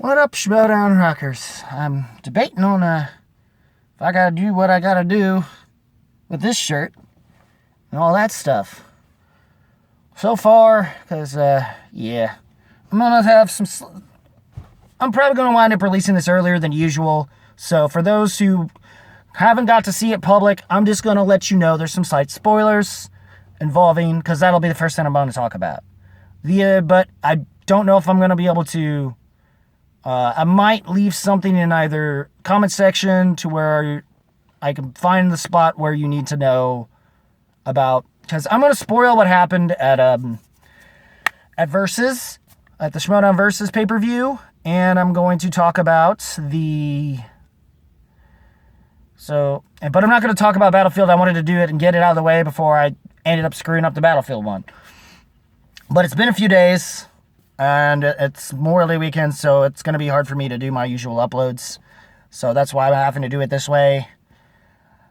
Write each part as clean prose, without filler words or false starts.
What up, Schmoedown rockers? I'm debating on if I gotta do what I gotta do with this shirt and all that stuff. So far, because, yeah. I'm gonna have some... I'm probably gonna wind up releasing this earlier than usual. So for those who haven't got to see it public, I'm just gonna let you know there's some slight spoilers involving, because that'll be the first thing I'm gonna talk about. But I don't know if I'm gonna be able to... I might leave something in either comment section to where I can find the spot where you need to know about, because I'm going to spoil what happened at Versus, at the Schmoedown Versus pay-per-view, and I'm going to talk about but I'm not going to talk about Battlefield. I wanted to do it and get it out of the way before I ended up screwing up the Battlefield one. But it's been a few days, and it's Memorial Day weekend, so it's going to be hard for me to do my usual uploads. So that's why I'm having to do it this way.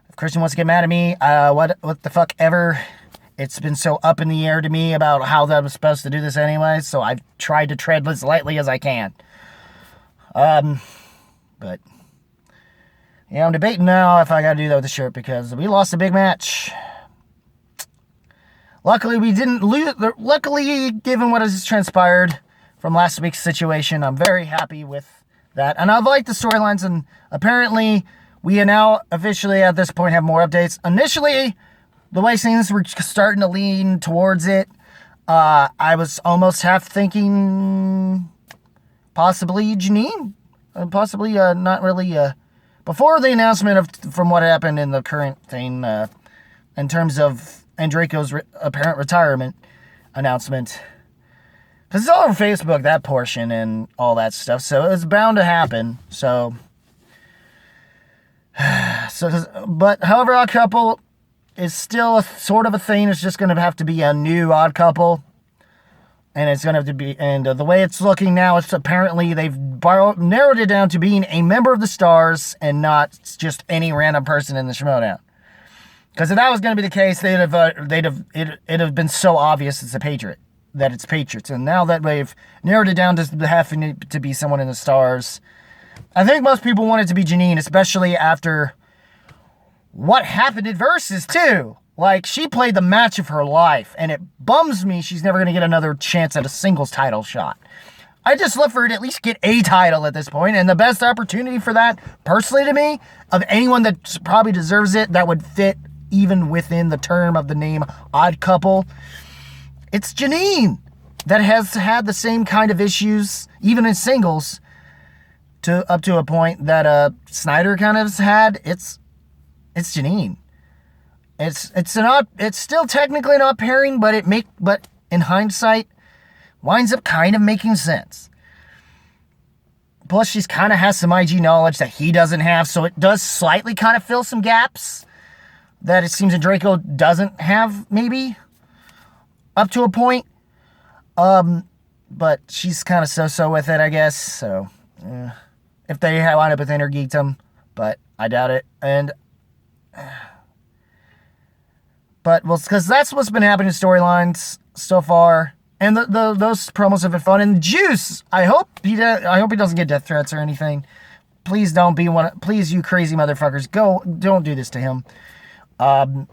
If Christian wants to get mad at me, what the fuck ever. It's been so up in the air to me about how that was supposed to do this anyway, so I've tried to tread as lightly as I can. But yeah, I'm debating now if I got to do that with the shirt, because we lost a big match. Luckily, we didn't lose. Luckily, given what has transpired from last week's situation, I'm very happy with that. And I've liked the storylines, and apparently, we now officially at this point have more updates. Initially, the way things were starting to lean towards it, I was almost half thinking possibly Janine. Possibly not really. Before the announcement from what happened in the current thing, in terms of Andreyko's apparent retirement announcement. Because it's all over Facebook, that portion and all that stuff. So it's bound to happen. But however, Odd Couple is still a sort of a thing. It's just going to have to be a new Odd Couple. And it's going to have to be, and the way it's looking now, it's apparently they've narrowed it down to being a member of the Stars and not just any random person in the Schmoedown. Because if that was going to be the case, it'd have been so obvious it's that it's Patriots. And now that they've narrowed it down to having to be someone in the Stars, I think most people want it to be Janine, especially after what happened at Versus too. Like, she played the match of her life, and it bums me she's never going to get another chance at a singles title shot. I just love for her to at least get a title at this point, and the best opportunity for that, personally to me, of anyone that probably deserves it, that would fit even within the term of the name Odd Couple, it's Janine, that has had the same kind of issues, even in singles, up to a point that Snyder kind of has had. It's Janine. It's still technically an odd pairing, but in hindsight, winds up kind of making sense. Plus, she's kind of has some IG knowledge that he doesn't have, so it does slightly kind of fill some gaps that it seems Andreyko doesn't have, maybe, up to a point. But she's kind of so-so with it, I guess. So, if they wind up with Intergeekdom, but I doubt it. But, well, because that's what's been happening in storylines so far. And those promos have been fun. And Juice, I hope he doesn't get death threats or anything. Please don't be one. Please, you crazy motherfuckers, don't do this to him. And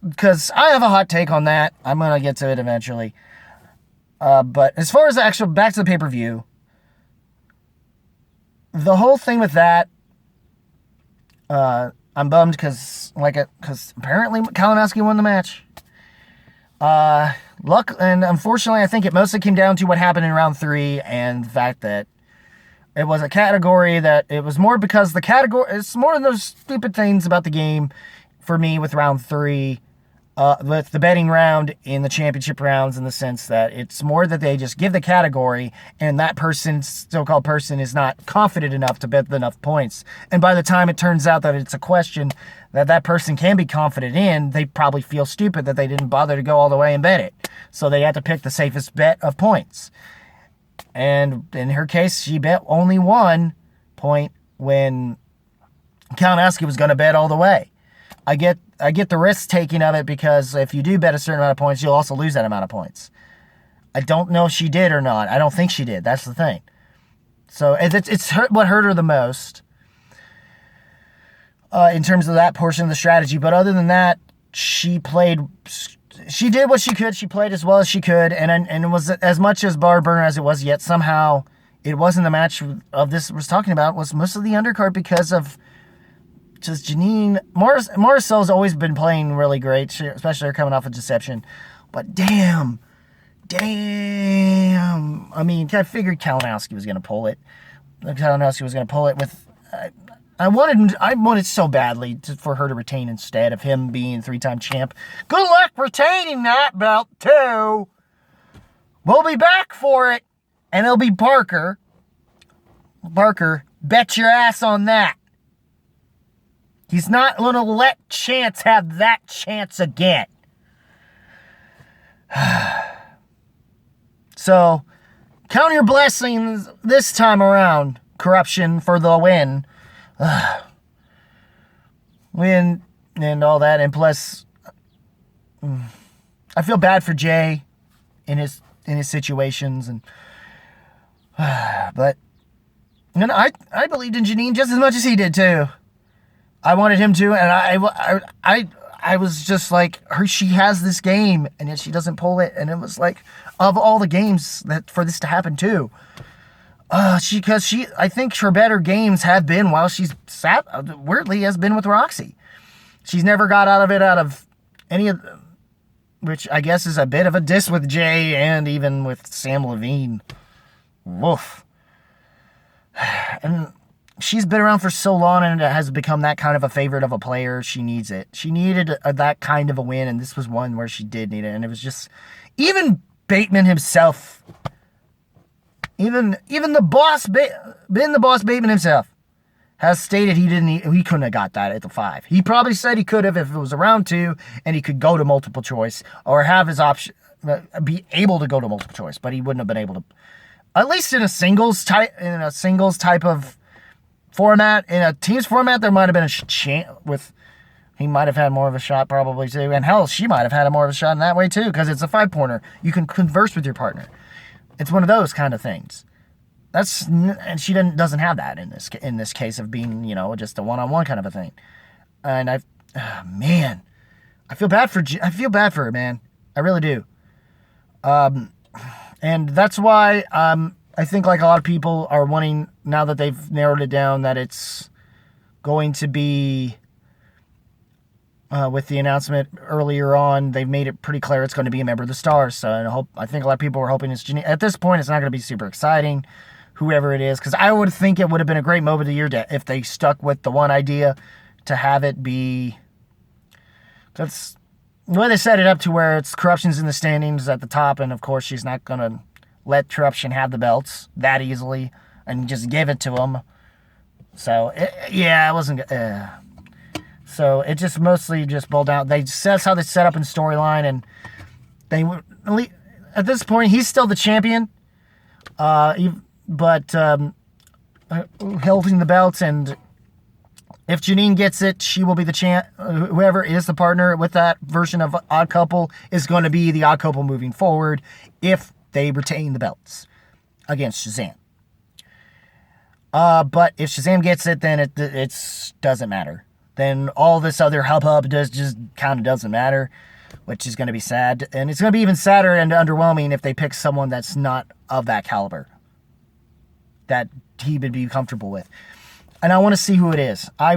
because I have a hot take on that, I'm gonna get to it eventually. But as far as the actual back to the pay-per-view, the whole thing with that, I'm bummed because apparently Kalinowski won the match. And unfortunately, I think it mostly came down to what happened in round 3 and the fact that it was a category that it was more because it's more of those stupid things about the game for me with round 3, with the betting round in the championship rounds, in the sense that it's more that they just give the category and that so-called person is not confident enough to bet enough points. And by the time it turns out that it's a question that person can be confident in, they probably feel stupid that they didn't bother to go all the way and bet it. So they had to pick the safest bet of points. And in her case, she bet only 1 point when Kalinowski was going to bet all the way. I get the risk taking of it, because if you do bet a certain amount of points, you'll also lose that amount of points. I don't know if she did or not. I don't think she did. That's the thing. So it's what hurt her the most in terms of that portion of the strategy. But other than that, she did what she could. She played as well as she could, and it was as much as bar burner as it was. Yet somehow it wasn't the match of this was talking about. It was mostly the undercard because of just Janine. Marisol's always been playing really great, especially her coming off of Deception. But damn. I mean, I figured Kalinowski was going to pull it. With. I wanted so badly for her to retain instead of him being 3-time champ. Good luck retaining that belt, too. We'll be back for it. And it'll be Parker. Parker, bet your ass on that. He's not going to let Chance have that chance again. So, count your blessings this time around. Corruption for the win. Win and all that, and plus, I feel bad for Jay in his situations, and but I believed in Janine just as much as he did too. I wanted him to, and I was just like, she has this game, and yet she doesn't pull it, and it was like, of all the games that for this to happen too. I think her better games have been while she's has been with Roxy. She's never got out of any of, which I guess is a bit of a diss with Jay and even with Sam Levine. Woof. And she's been around for so long and has become that kind of a favorite of a player. She needs it. She needed that kind of a win, and this was one where she did need it. And it was just, even Bateman himself, even the boss, the boss Bateman himself, has stated he couldn't have got that at the 5. He probably said he could have if it was a round 2 and he could go to multiple choice or have his option, be able to go to multiple choice, but he wouldn't have been able to, at least in a singles type of format. In a teams format, there might have been a chance he might have had more of a shot probably too, and hell, she might have had more of a shot in that way too, because it's a 5-pointer. You can converse with your partner. It's one of those kind of things. And she doesn't have that in this case of being, just a one-on-one kind of a thing. And I feel bad for her, man. I really do. And that's why I think like a lot of people are wanting, now that they've narrowed it down, that it's going to be with the announcement earlier on, they've made it pretty clear it's going to be a member of the Stars. So I think a lot of people were hoping it's Janine. At this point, it's not going to be super exciting, whoever it is, because I would think it would have been a great moment of the year if they stuck with the one idea to have it be. That's the way they set it up to where it's Corruption's in the standings at the top, and of course she's not going to let Corruption have the belts that easily and just give it to them. So, it wasn't good. So it just mostly just boiled down. That's how they set up in storyline, and at this point he's still the champion, but holding the belts. And if Janine gets it, she will be the champ. Whoever is the partner with that version of Odd Couple is going to be the Odd Couple moving forward if they retain the belts against Shazam. But if Shazam gets it, then it doesn't matter. Then all this other hubbub just kind of doesn't matter, which is going to be sad. And it's going to be even sadder and underwhelming if they pick someone that's not of that caliber that he would be comfortable with. And I want to see who it is. I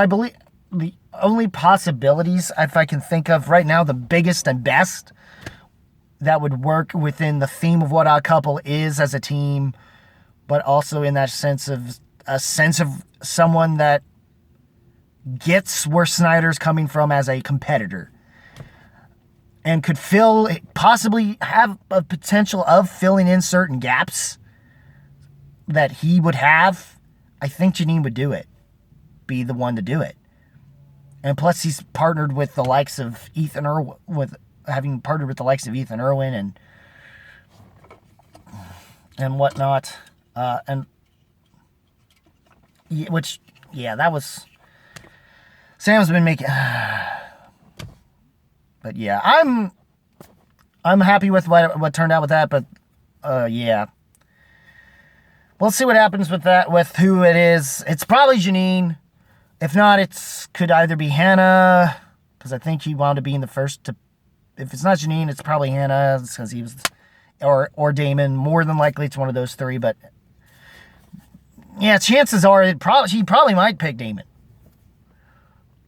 believe the only possibilities, if I can think of right now, the biggest and best that would work within the theme of what Odd Couple is as a team, but also in that sense of someone that gets where Snyder's coming from as a competitor and could possibly have a potential of filling in certain gaps that he would have. I think Janine would be the one to do it. And plus he's partnered with the likes of Ethan Irwin, and whatnot. That was, Sam's been making, but yeah, I'm happy with what turned out with that, but we'll see what happens with that, with who it is. It's probably Janine. If not, could either be Hannah, because I think he wound up being the first to. If it's not Janine, it's probably Hannah, because he was, or Damon. More than likely, it's one of those three. But yeah, chances are he probably might pick Damon.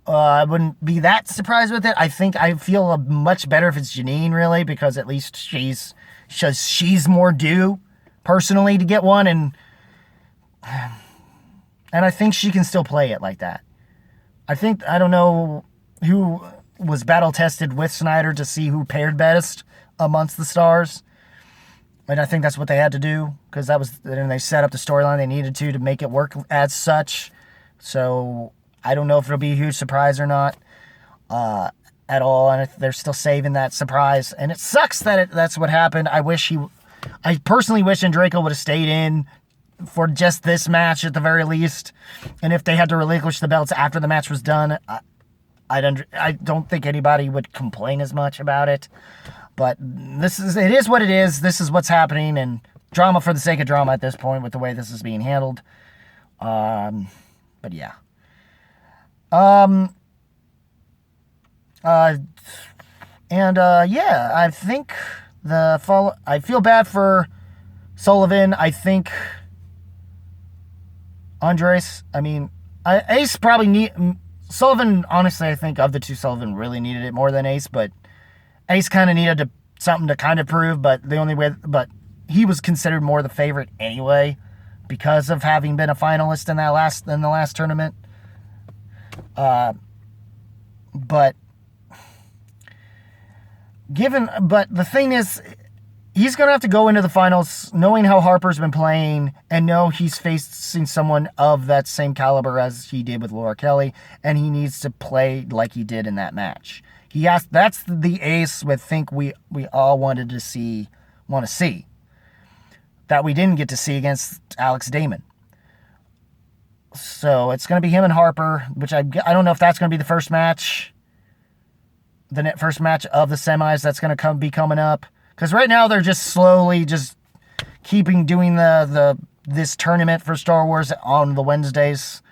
I wouldn't be that surprised with it. I feel much better if it's Janine, really, because at least she's more due personally to get one, and I think she can still play it like that. I don't know who was battle tested with Snyder to see who paired best amongst the stars, and I think that's what they had to do, because they set up the storyline they needed to make it work as such. So I don't know if it'll be a huge surprise or not at all, and they're still saving that surprise, and it sucks that that's what happened. I personally wish Draco would have stayed in for just this match at the very least, and if they had to relinquish the belts after the match was done, I don't think anybody would complain as much about it. But it is what it is. This is what's happening, and drama for the sake of drama at this point with the way this is being handled. But yeah. Yeah, I think I feel bad for Sullivan. I think Andres, Ace probably Sullivan, honestly, I think of the two, Sullivan really needed it more than Ace, but Ace kind of needed something to kind of prove, but he was considered more the favorite anyway, because of having been a finalist in the last tournament. But the thing is, he's going to have to go into the finals knowing how Harper's been playing, and know he's facing someone of that same caliber as he did with Laura Kelly, and he needs to play like he did in that match. That's the Ace we think we all want to see, that we didn't get to see against Alex Damon. So it's going to be him and Harper, which I don't know if that's going to be the first match. The first match of the semis that's going to be coming up. Because right now they're just slowly doing this tournament for Star Wars on the Wednesdays.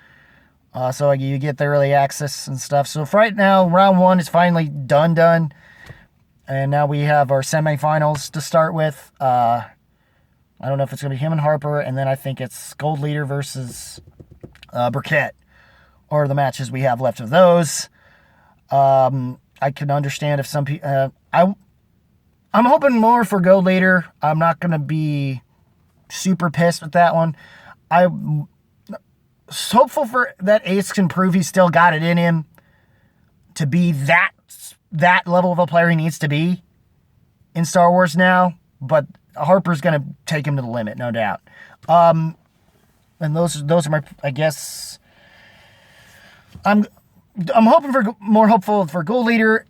So you get the early access and stuff. So for right now, round one is finally done. And now we have our semifinals to start with. I don't know if it's going to be him and Harper. And then I think it's Gold Leader versus Burkett, or the matches we have left of those. I can understand if some people... I'm hoping more for Gold Leader. I'm not going to be super pissed with that one. I'm hopeful for that Ace can prove he's still got it in him to be that level of a player he needs to be in Star Wars now. But Harper's going to take him to the limit, no doubt. And those are my, I guess... I'm more hopeful for Gold Leader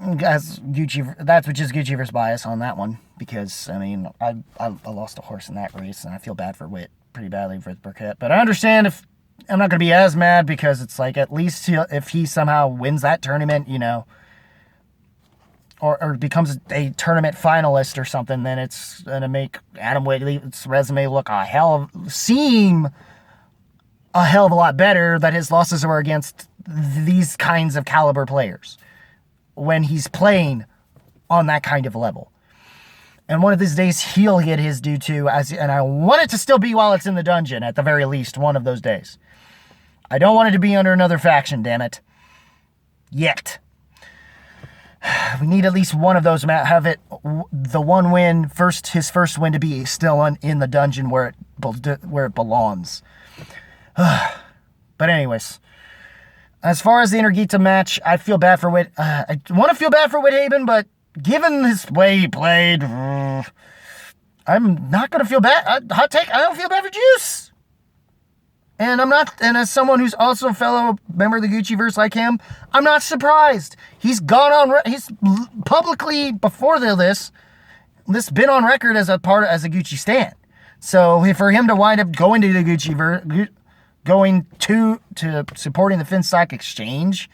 as Gucci. That's which is Gucci versus Bias on that one, because I lost a horse in that race, and I feel bad for Witt pretty badly for Burkett. But I understand if I'm not going to be as mad, because it's like, at least if he somehow wins that tournament, or becomes a tournament finalist or something, then it's going to make Adam Wiggly's resume look seem a hell of a lot better, that his losses were against these kinds of caliber players when he's playing on that kind of level. And one of these days he'll get his due too, and I want it to still be while it's in the dungeon, at the very least, one of those days. I don't want it to be under another faction, damn it. Yet. We need at least one of those, have it, the one win, his first win to be still in the dungeon where it belongs. But anyways, as far as the Energita match, I feel bad for Witt. I want to feel bad for Wittneben, but given his way he played, I'm not going to feel bad. Hot take, I don't feel bad for Juice. And as someone who's also a fellow member of the Gucciverse like him, I'm not surprised. He's he's publicly, before this been on record as a Gucci stan. So for him to wind up going to the Gucciverse, going to supporting the FinStock exchange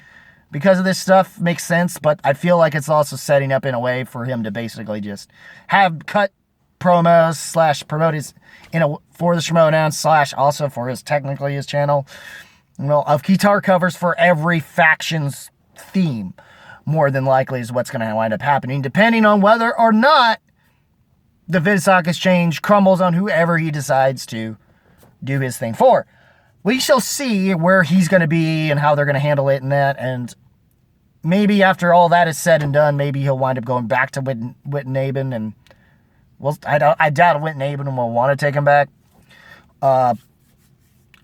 because of this stuff makes sense, but I feel like it's also setting up in a way for him to basically just promos / promote his for the Schmoedown / also for his technically his channel, of guitar covers for every faction's theme. More than likely is what's going to wind up happening, depending on whether or not the Vidstock Exchange crumbles on whoever he decides to do his thing for. We shall see where he's going to be and how they're going to handle it and that, and maybe after all that is said and done, maybe he'll wind up going back to Wittneben, and I doubt Wittneben will want to take him back.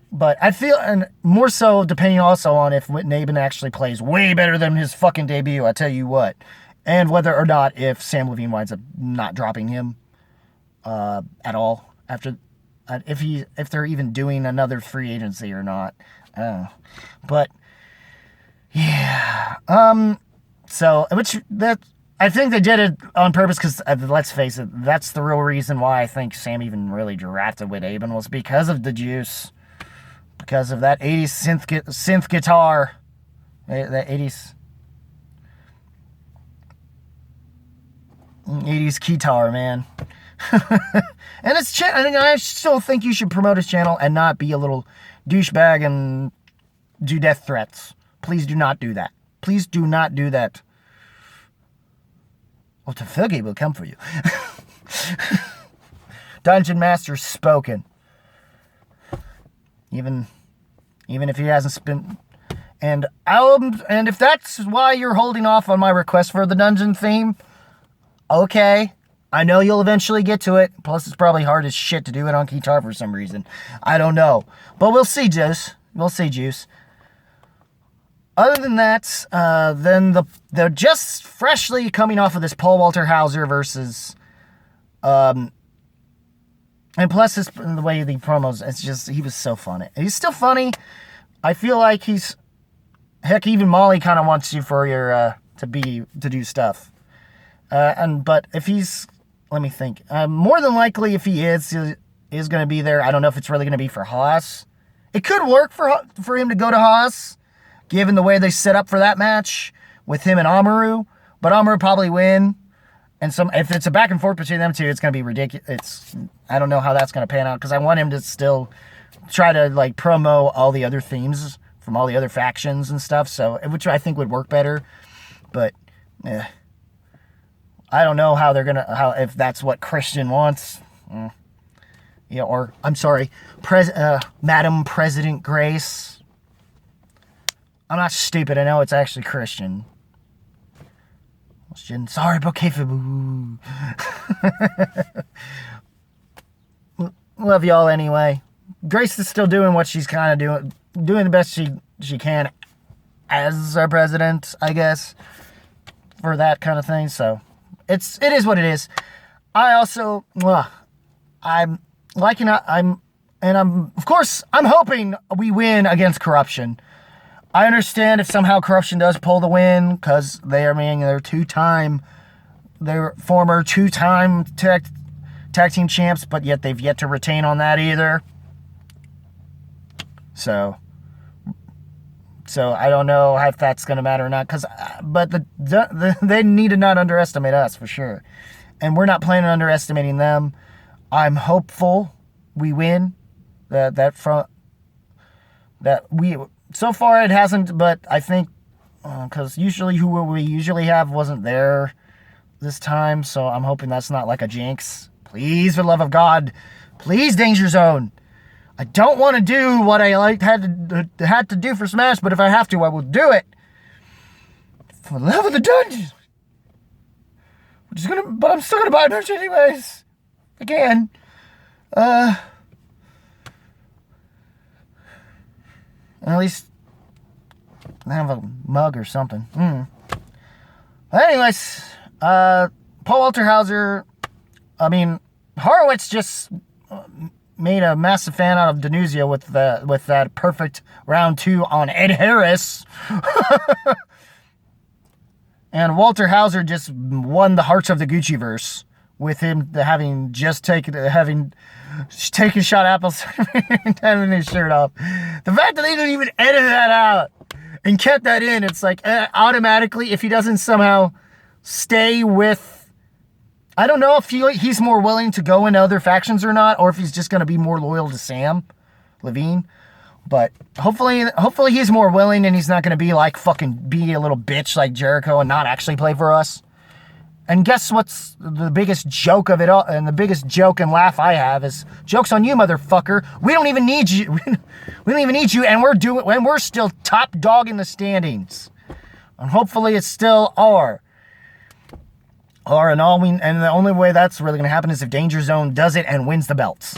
But I feel, and more so depending also on if Wittneben actually plays way better than his fucking debut, I tell you what, and whether or not if Sam Levine winds up not dropping him at all after, if they're even doing another free agency or not. I don't know. But yeah, I think they did it on purpose because, let's face it, that's the real reason why I think Sam even really drafted Wittneben, was because of the juice, because of that 80s synth guitar, that 80s guitar, man. And I still think you should promote his channel and not be a little douchebag and do death threats. Please do not do that. Please do not do that. Well, Tafilgi will come for you. Dungeon Master spoken. Even if he hasn't spent. And if that's why you're holding off on my request for the dungeon theme, okay. I know you'll eventually get to it. Plus, it's probably hard as shit to do it on guitar for some reason. I don't know. But we'll see, Juice. We'll see, Juice. Other than that, then they're just freshly coming off of this Paul Walter Hauser versus... and plus, the way the promos, it's just, he was so funny. He's still funny. I feel like heck, even Molly kind of wants you for your, to do stuff. But if he's... Let me think. More than likely, if he is going to be there, I don't know if it's really going to be for Haas. It could work for him to go to Haas, given the way they set up for that match with him and Amaru. But Amaru probably win. And if it's a back and forth between them two, it's going to be ridiculous. I don't know how that's going to pan out, because I want him to still try to promo all the other themes from all the other factions and stuff. So, which I think would work better. But I don't know how if that's what Christian wants. Or, I'm sorry, Madam President Grace. I'm not stupid, I know it's actually Christian. Sorry, bouquet for boo. Love y'all anyway. Grace is still doing what she's kind of doing the best she can as our president, I guess, for that kind of thing, so... It is what it is. I also, I'm hoping we win against corruption. I understand if somehow corruption does pull the win, because they're former two-time tag team champs, but yet they've yet to retain on that either. So I don't know if that's going to matter or not, but they need to not underestimate us for sure, and we're not planning on underestimating them. I'm hopeful we win. So far it hasn't, but I think because usually who we usually have wasn't there this time, so I'm hoping that's not like a jinx. Please, for the love of God, please, Danger Zone. I don't want to do what I had to do for Smash, but if I have to, I will do it. For the love of the dungeon. But I'm still gonna buy merch anyways. Again. At least have a mug or something. Anyways, Paul Walter Hauser. Horowitz just made a massive fan out of Denuzio with that perfect round 2 on Ed Harris. And Walter Hauser just won the hearts of the Gucciverse with him having taken shot apples and having his shirt off. The fact that they didn't even edit that out and kept that in, it's like automatically, if he doesn't somehow stay with I don't know if he's more willing to go into other factions or not, or if he's just going to be more loyal to Sam Levine. But hopefully he's more willing and he's not going to be like fucking be a little bitch like Jericho and not actually play for us. And guess what's the biggest joke of it all? And the biggest joke and laugh I have is, joke's on you, motherfucker. We don't even need you. We don't even need you, and we're still top dog in the standings. And hopefully it's still our. And the only way that's really going to happen is if Danger Zone does it and wins the belts.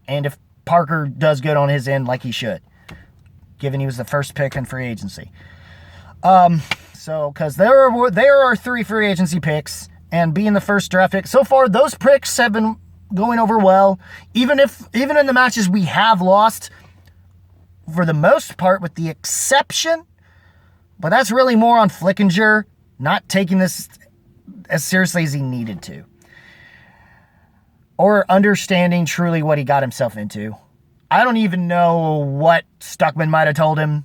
And if Parker does good on his end like he should, given he was the first pick in free agency. So, because there are 3 free agency picks, and being the first draft pick, so far those picks have been going over well. Even in the matches we have lost, for the most part, with the exception, but that's really more on Flickinger not taking this as seriously as he needed to, or understanding truly what he got himself into. I don't even know what Stuckman might have told him.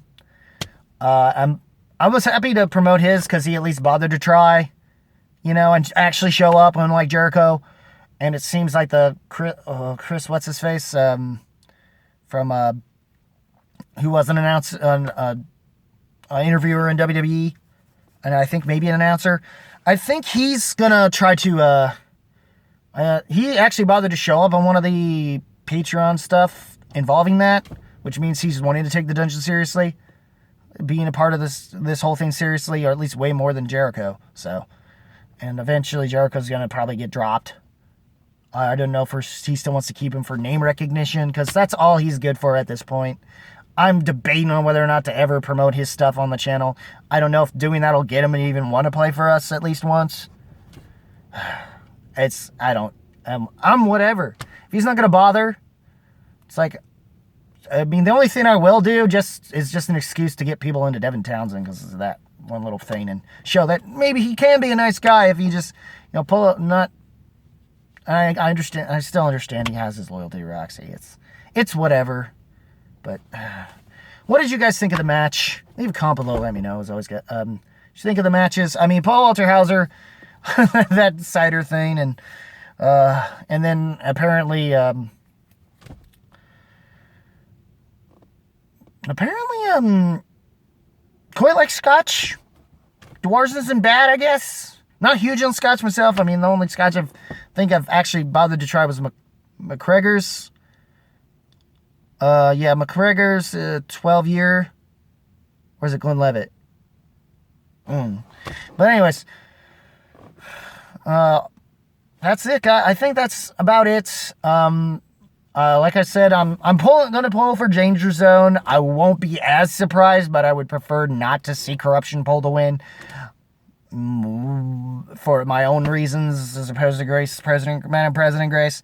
I was happy to promote his because he at least bothered to try, and actually show up, unlike Jericho. And it seems like the Chris what's his face from who was an interviewer in WWE, and I think maybe an announcer. I think he's gonna try to. He actually bothered to show up on one of the Patreon stuff involving that, which means he's wanting to take the dungeon seriously, being a part of this whole thing seriously, or at least way more than Jericho. So, and eventually Jericho's gonna probably get dropped. I don't know if he still wants to keep him for name recognition, because that's all he's good for at this point. I'm debating on whether or not to ever promote his stuff on the channel. I don't know if doing that will get him to even want to play for us at least once. I'm whatever. If he's not going to bother, it's like, the only thing I will do is just an excuse to get people into Devin Townsend because of that one little thing, and show that maybe he can be a nice guy if he just, pull up, not, I understand, I still understand he has his loyalty to Roxy. It's whatever. But what did you guys think of the match? Leave a comment below, let me know. It's always good. What you think of the matches? I mean, Paul Walter Hauser, that cider thing, and then apparently quite like Scotch. Dwarves isn't bad, I guess. Not huge on Scotch myself. I mean, the only Scotch I've actually bothered to try was McGregor's. McGregor's 12-year. Or is it Glenlivet? But anyways, that's it, guys. I think that's about it. Like I said, I'm gonna pull for Danger Zone. I won't be as surprised, but I would prefer not to see Corruption pull the win. For my own reasons, as opposed to Madam President Grace.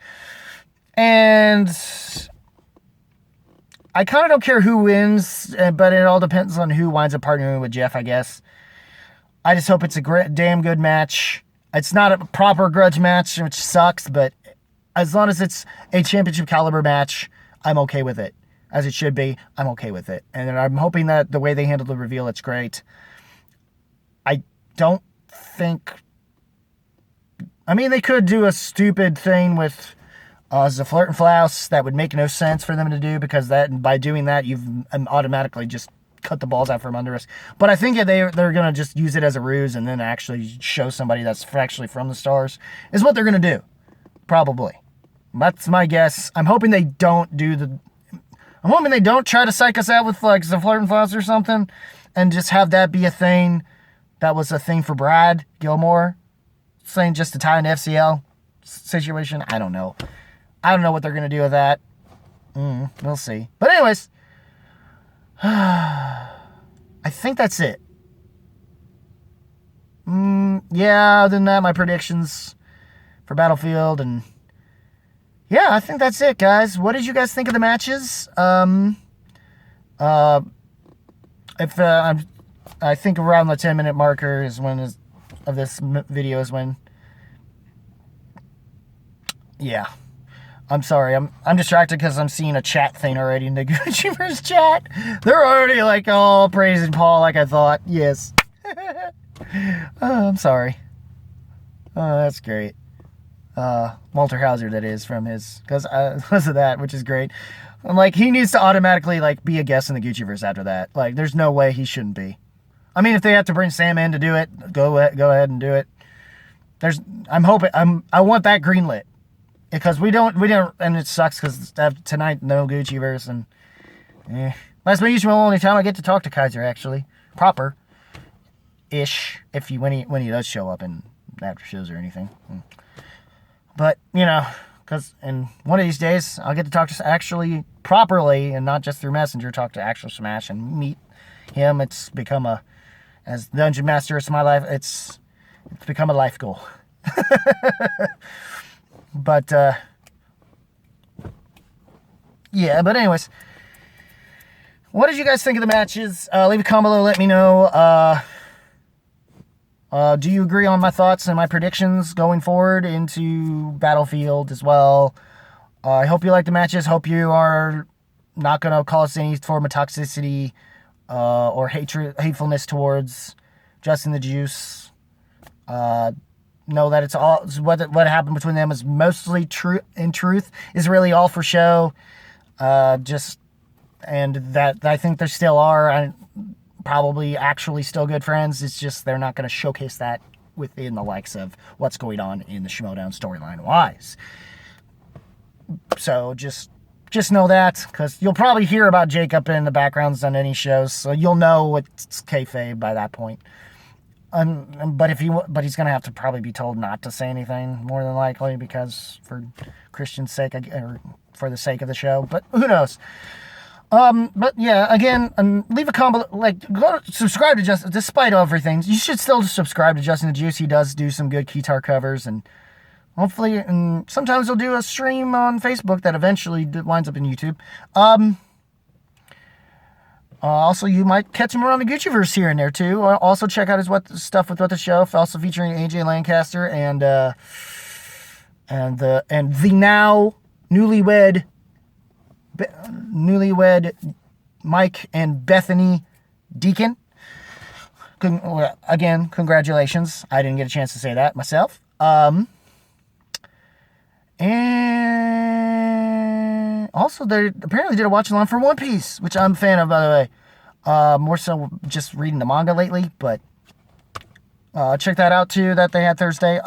And I kind of don't care who wins, but it all depends on who winds up partnering with Jeff, I guess. I just hope it's a damn good match. It's not a proper grudge match, which sucks, but as long as it's a championship caliber match, I'm okay with it. As it should be, I'm okay with it. And I'm hoping that the way they handle the reveal, it's great. I don't think... I mean, they could do a stupid thing with Zaflirt and Flaus that would make no sense for them to do, because by doing that, you've automatically just cut the balls out from under us. But I think they're going to just use it as a ruse and then actually show somebody that's actually from the Stars, is what they're going to do. Probably. That's my guess. I'm hoping they don't try to psych us out with like Zaflirt and Flaus or something, and just have that be a thing that was a thing for Brad Gilmore, saying just to tie an FCL situation. I don't know. I don't know what they're going to do with that. We'll see. But anyways, I think that's it. Yeah, other than that, my predictions for Battlefield, and yeah, I think that's it, guys. What did you guys think of the matches? I think around the 10-minute marker is when of this video is when. Yeah. I'm sorry, I'm distracted because I'm seeing a chat thing already in the YouTubers chat. They're already like all praising Paul like I thought. Yes. I'm sorry. Oh, that's great. Walter Hauser, that is, from his, because of that, which is great. I'm like, he needs to automatically, like, be a guest in the Gucciverse after that. Like, there's no way he shouldn't be. I mean, if they have to bring Sam in to do it, go ahead and do it. I want that greenlit. Because we don't, and it sucks because tonight, no Gucciverse, and, That's the usual only time I get to talk to Kaiser, actually. Proper-ish, when he does show up in after shows or anything. But, because in one of these days, I'll get to talk to actually properly, and not just through Messenger, talk to actual Smash and meet him. It's become as Dungeon Master of my life, it's become a life goal. But, yeah, but anyways, what did you guys think of the matches? Leave a comment below, let me know. Do you agree on my thoughts and my predictions going forward into Battlefield as well? I hope you like the matches. Hope you are not going to cause any form of toxicity or hatefulness towards Justin the Juice. Know that it's all what happened between them is mostly true. In truth, is really all for show. And that I think there still are. Probably actually still good friends. It's just they're not going to showcase that within the likes of what's going on in the Schmoedown storyline wise. So just know that, because you'll probably hear about Jacob in the backgrounds on any shows, so you'll know it's kayfabe by that point. But he's going to have to probably be told not to say anything, more than likely, because for Christian's sake, or for the sake of the show. But who knows? But yeah, again, leave a comment, go subscribe to Justin, despite everything. You should still subscribe to Justin the Juice. He does do some good guitar covers, and hopefully, and sometimes he'll do a stream on Facebook that eventually winds up in YouTube. Also, you might catch him around the Gucciverse here and there too. Also, check out his stuff with What the Show, also featuring AJ Lancaster and the now newlywed Mike and Bethany Deacon. Again, congratulations. I didn't get a chance to say that myself. And also, they apparently did a watch along for One Piece, which I'm a fan of, by the way. More so just reading the manga lately, but check that out too, that they had Thursday.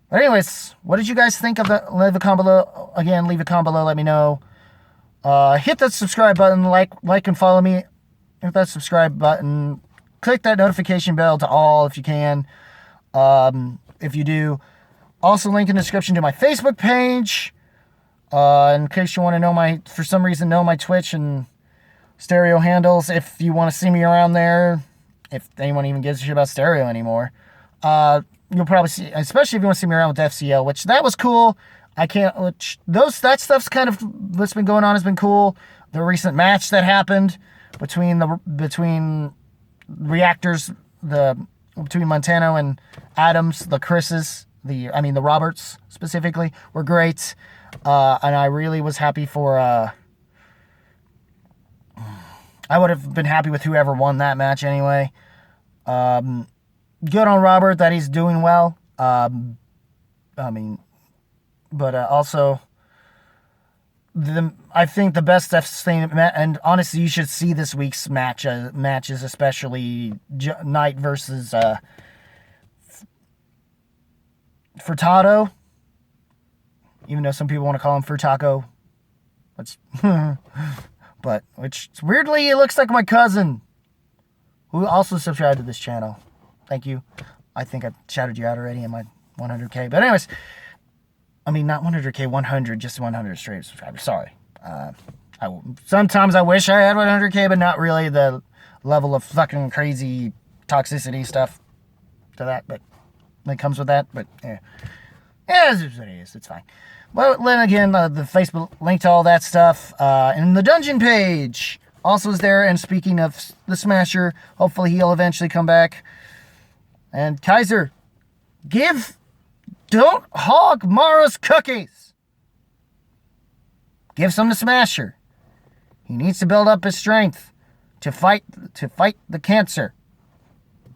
But anyways, what did you guys think of leave a comment below. Again, leave a comment below, let me know. Hit that subscribe button, like and follow me. Hit that subscribe button. Click that notification bell to all if you can. If you do. Also, link in the description to my Facebook page. In case you want to for some reason, know my Twitch and stereo handles. If you want to see me around there. If anyone even gives a shit about stereo anymore. You'll probably see, especially if you want to see me around with FCL, which that was cool. That stuff's kind of what's been going on has been cool. The recent match that happened between reactors, between Montano and Adams, the Chris's, the Roberts specifically, were great. And I really was happy for, I would have been happy with whoever won that match anyway. Good on Robert that he's doing well. Also, I think the best thing, and honestly, you should see this week's matches, especially Knight versus Furtado. Even though some people want to call him Furtaco. But, which, weirdly, it looks like my cousin, who also subscribed to this channel. Thank you. I think I've shouted you out already in my 100K. But anyways, not 100K, 100, just 100 straight subscribers. Sorry. Sometimes I wish I had 100K, but not really the level of fucking crazy toxicity stuff to that. But that comes with that. But yeah, it's what it is. It's fine. Well, then again, the Facebook link to all that stuff, and the dungeon page also is there. And speaking of the Smasher, hopefully he'll eventually come back. And Kaiser, don't hog Mara's cookies. Give some to Smasher. He needs to build up his strength to fight the cancer.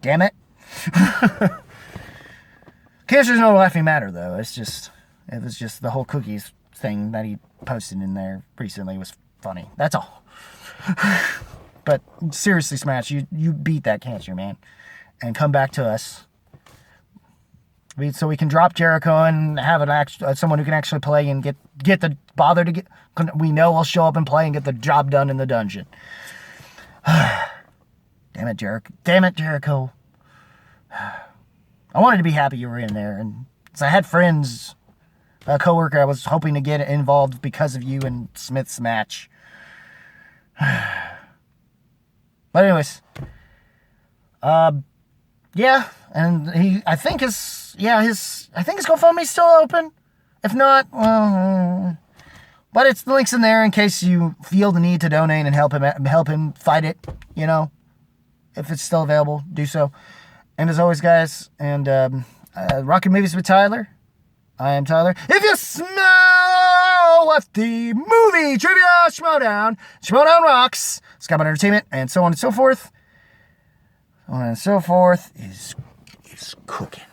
Damn it. Cancer's no laughing matter, though. It was just the whole cookies thing that he posted in there recently was funny. That's all. But seriously, Smash, you beat that cancer, man. And come back to us. So we can drop Jericho and have someone who can actually play and get the bother to get. We know will show up and play and get the job done in the dungeon. Damn it, Jericho. I wanted to be happy you were in there, and I had friends, a coworker I was hoping to get involved because of you and Smith's match. But anyways, yeah, and I think his GoFundMe's still open. If not, well, but it's the link's in there in case you feel the need to donate and help him fight it. You know, if it's still available, do so. And as always, guys, and Rockin' Movies with Tyler. I am Tyler. If you smell what the movie trivia Schmoedown rocks, Skybound Entertainment, and so on and so forth. Is cooking.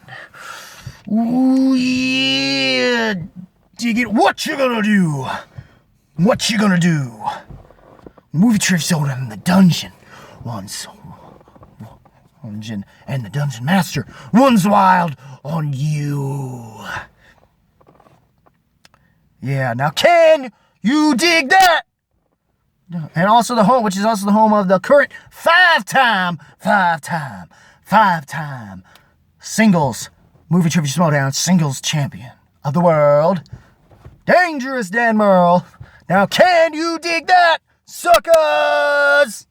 Ooh, yeah. Dig it. What you gonna do? Movie trivia Schmoedown in the dungeon. And the dungeon master runs wild on you. Yeah, now can you dig that? And also the home, which is also the home of the current five-time singles movie trivia Schmoedown singles champion of the world, Dangerous Dan Merle. Now can you dig that, suckers?